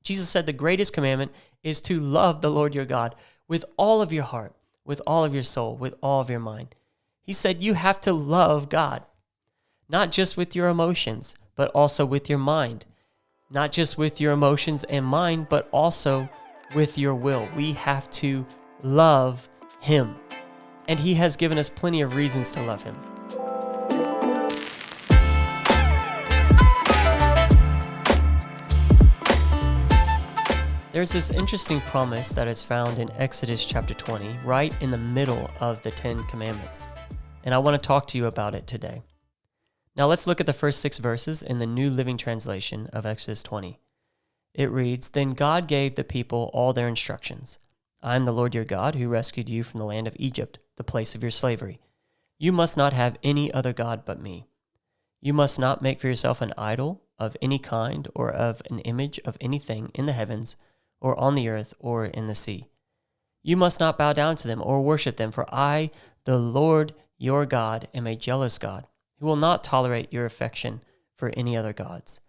Jesus said the greatest commandment is to love the Lord your God with all of your heart, with all of your soul, with all of your mind. He said you have to love God, not just with your emotions, but also with your mind. Not just with your emotions and mind, but also with your will. We have to love Him. And He has given us plenty of reasons to love Him. There's this interesting promise that is found in Exodus chapter 20, right in the middle of the 10 Commandments. And I want to talk to you about it today. Now let's look at the first 6 verses in the New Living Translation of Exodus 20. It reads, "Then God gave the people all their instructions. I am the Lord your God who rescued you from the land of Egypt, the place of your slavery. You must not have any other God but me. You must not make for yourself an idol of any kind or of an image of anything in the heavens or on the earth or in the sea. You must not bow down to them or worship them, for I, the Lord your God, am a jealous God, who will not tolerate your affection for any other gods.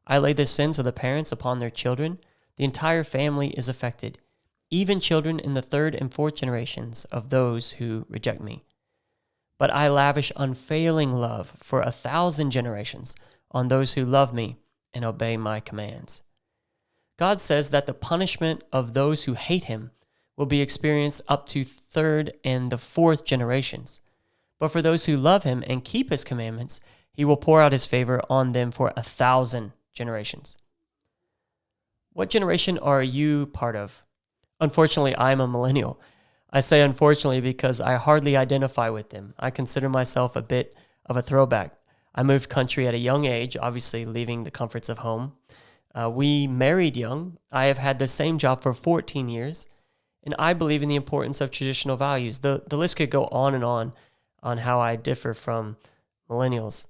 I lay the sins of the parents upon their children. The entire family is affected, even children in the 3rd and 4th generations of those who reject me. But I lavish unfailing love for 1,000 generations on those who love me and obey my commands." God says that the punishment of those who hate Him will be experienced up to 3rd and the 4th generations. But for those who love Him and keep His commandments, He will pour out His favor on them for 1,000 generations. What generation are you part of? Unfortunately, I'm a millennial. I say unfortunately because I hardly identify with them. I consider myself a bit of a throwback. I moved country at a young age, obviously leaving the comforts of home. We married young. I have had the same job for 14 years, and I believe in the importance of traditional values. The list could go on how I differ from millennials.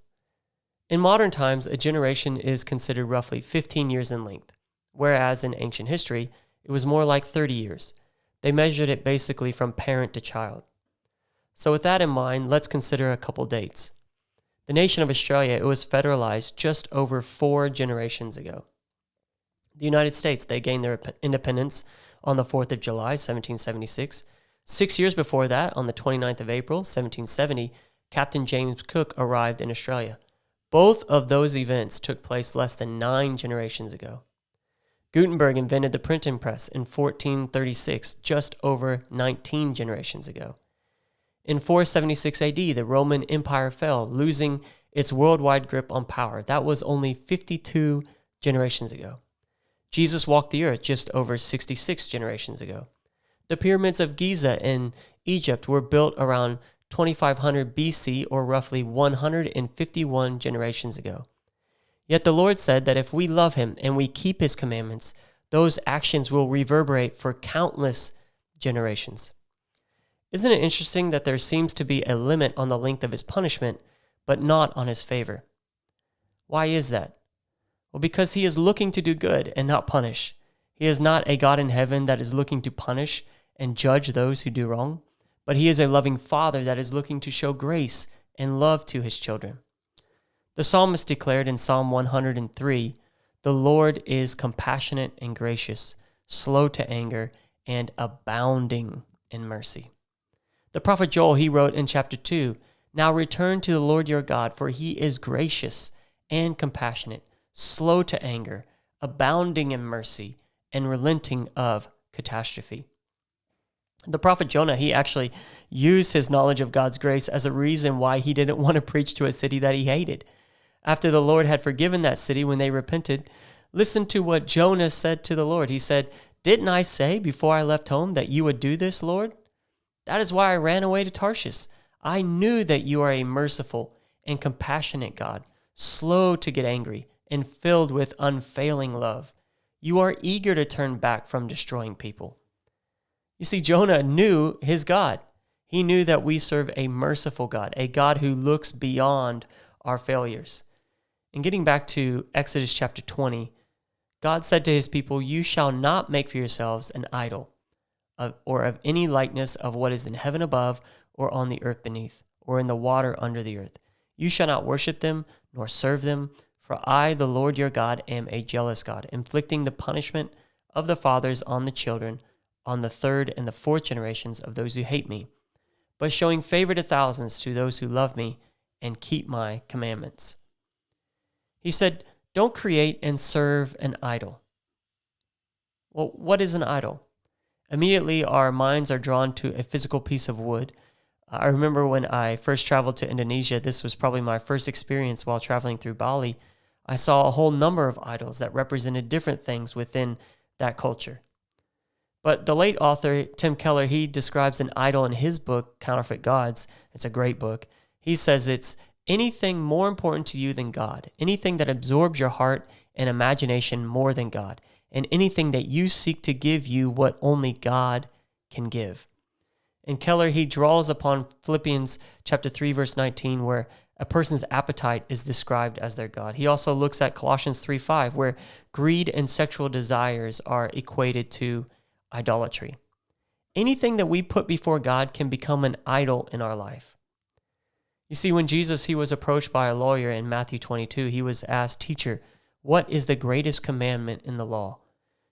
In modern times, a generation is considered roughly 15 years in length, whereas in ancient history, it was more like 30 years. They measured it basically from parent to child. So with that in mind, let's consider a couple dates. The nation of Australia, it was federalized just over 4 generations ago. The United States, they gained their independence on the 4th of July, 1776. 6 years before that, on the 29th of April, 1770, Captain James Cook arrived in Australia. Both of those events took place less than 9 generations ago. Gutenberg invented the printing press in 1436, just over 19 generations ago. In 476 AD, the Roman Empire fell, losing its worldwide grip on power. That was only 52 generations ago. Jesus walked the earth just over 66 generations ago. The pyramids of Giza in Egypt were built around 2500 BC, or roughly 151 generations ago. Yet the Lord said that if we love Him and we keep His commandments, those actions will reverberate for countless generations. Isn't it interesting that there seems to be a limit on the length of His punishment, but not on His favor? Why is that? Well, because He is looking to do good and not punish. He is not a God in heaven that is looking to punish and judge those who do wrong, but He is a loving Father that is looking to show grace and love to His children. The psalmist declared in Psalm 103, "The Lord is compassionate and gracious, slow to anger, and abounding in mercy." The prophet Joel, he wrote in chapter 2, "Now return to the Lord your God, for He is gracious and compassionate, slow to anger, abounding in mercy, and relenting of catastrophe." The prophet Jonah, he actually used his knowledge of God's grace as a reason why he didn't want to preach to a city that he hated. After the Lord had forgiven that city when they repented, listen to what Jonah said to the Lord. He said, "Didn't I say before I left home that you would do this, Lord? That is why I ran away to Tarshish. I knew that you are a merciful and compassionate God, slow to get angry and filled with unfailing love. You are eager to turn back from destroying people." You see, Jonah knew his God. He knew that we serve a merciful God, a God who looks beyond our failures. And getting back to Exodus chapter 20, God said to His people, "You shall not make for yourselves an idol or of any likeness of what is in heaven above or on the earth beneath or in the water under the earth. You shall not worship them nor serve them, For I, the Lord your God, am a jealous God, inflicting the punishment of the fathers on the children, on the third and the fourth generations of those who hate me, but showing favor to thousands to those who love me and keep my commandments. He said, don't create and serve an idol. Well, what is an idol? Immediately, our minds are drawn to a physical piece of wood. I remember when I first traveled to Indonesia, this was probably my first experience while traveling through Bali. I saw a whole number of idols that represented different things within that culture. But the late author, Tim Keller, he describes an idol in his book, Counterfeit Gods. It's a great book. He says it's anything more important to you than God, anything that absorbs your heart and imagination more than God, and anything that you seek to give you what only God can give. And Keller, he draws upon Philippians chapter 3, verse 19, where a person's appetite is described as their God. He also looks at Colossians 3:5, where greed and sexual desires are equated to idolatry. Anything that we put before God can become an idol in our life. You see, when Jesus, he was approached by a lawyer in Matthew 22, he was asked, "Teacher, what is the greatest commandment in the law?"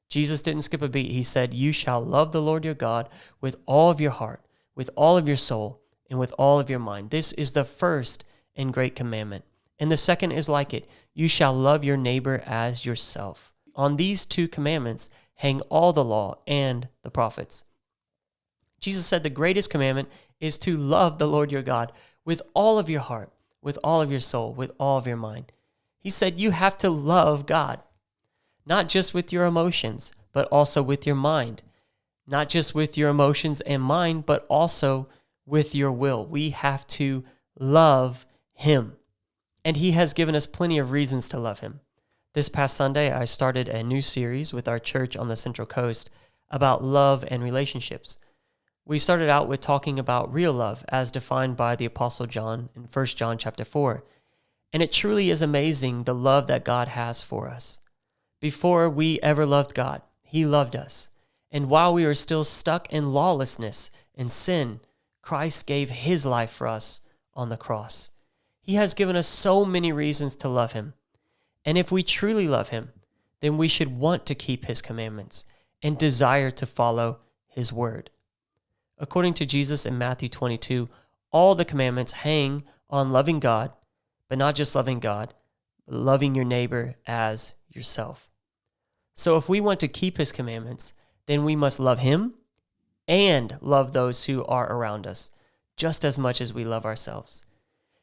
Jesus didn't skip a beat. He said, "You shall love the Lord your God with all of your heart, with all of your soul, and with all of your mind. This is the first and great commandment. And the second is like it. You shall love your neighbor as yourself. On these two commandments hang all the law and the prophets." Jesus said the greatest commandment is to love the Lord your God with all of your heart, with all of your soul, with all of your mind. He said you have to love God, not just with your emotions, but also with your mind. Not just with your emotions and mind, but also with your will. We have to love Him. And He has given us plenty of reasons to love Him. This past Sunday, I started a new series with our church on the Central Coast about love and relationships. We started out with talking about real love as defined by the Apostle John in 1 John chapter 4. And it truly is amazing the love that God has for us. Before we ever loved God, He loved us. And while we were still stuck in lawlessness and sin, Christ gave His life for us on the cross. He has given us so many reasons to love Him. And if we truly love Him, then we should want to keep His commandments and desire to follow His word. According to Jesus in Matthew 22, all the commandments hang on loving God, but not just loving God, but loving your neighbor as yourself. So if we want to keep His commandments, then we must love Him and love those who are around us, just as much as we love ourselves.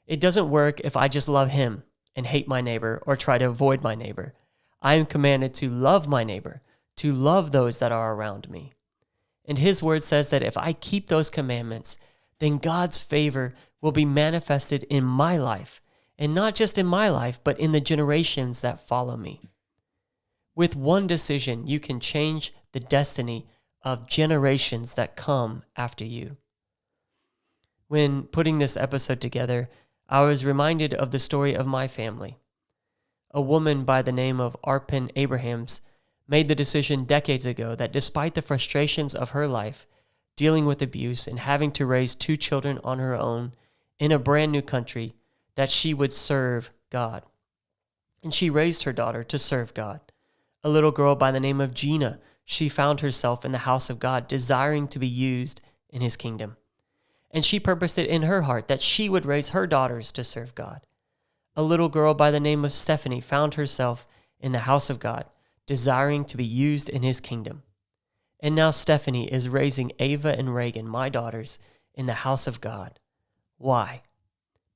It doesn't work if I just love Him and hate my neighbor or try to avoid my neighbor. I am commanded to love my neighbor, to love those that are around me. And His word says that if I keep those commandments, then God's favor will be manifested in my life, and not just in my life, but in the generations that follow me. With one decision, you can change the destiny of generations that come after you. When putting this episode together, I was reminded of the story of my family. A woman by the name of Arpin Abrahams made the decision decades ago that despite the frustrations of her life, dealing with abuse and having to raise 2 children on her own in a brand new country, that she would serve God. And she raised her daughter to serve God. A little girl by the name of Gina, she found herself in the house of God, desiring to be used in His kingdom. And she purposed it in her heart that she would raise her daughters to serve God. A little girl by the name of Stephanie found herself in the house of God, desiring to be used in His kingdom. And now Stephanie is raising Ava and Reagan, my daughters, in the house of God. Why?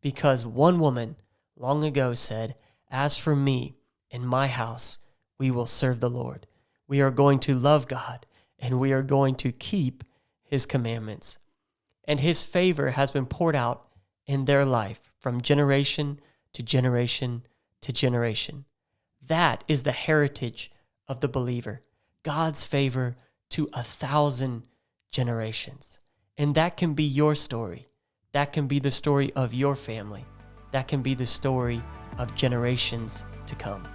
Because one woman long ago said, "As for me and my house, we will serve the Lord. We are going to love God, and we are going to keep His commandments." And His favor has been poured out in their life from generation to generation to generation. That is the heritage of the believer, God's favor to 1,000 generations. And that can be your story. That can be the story of your family. That can be the story of generations to come.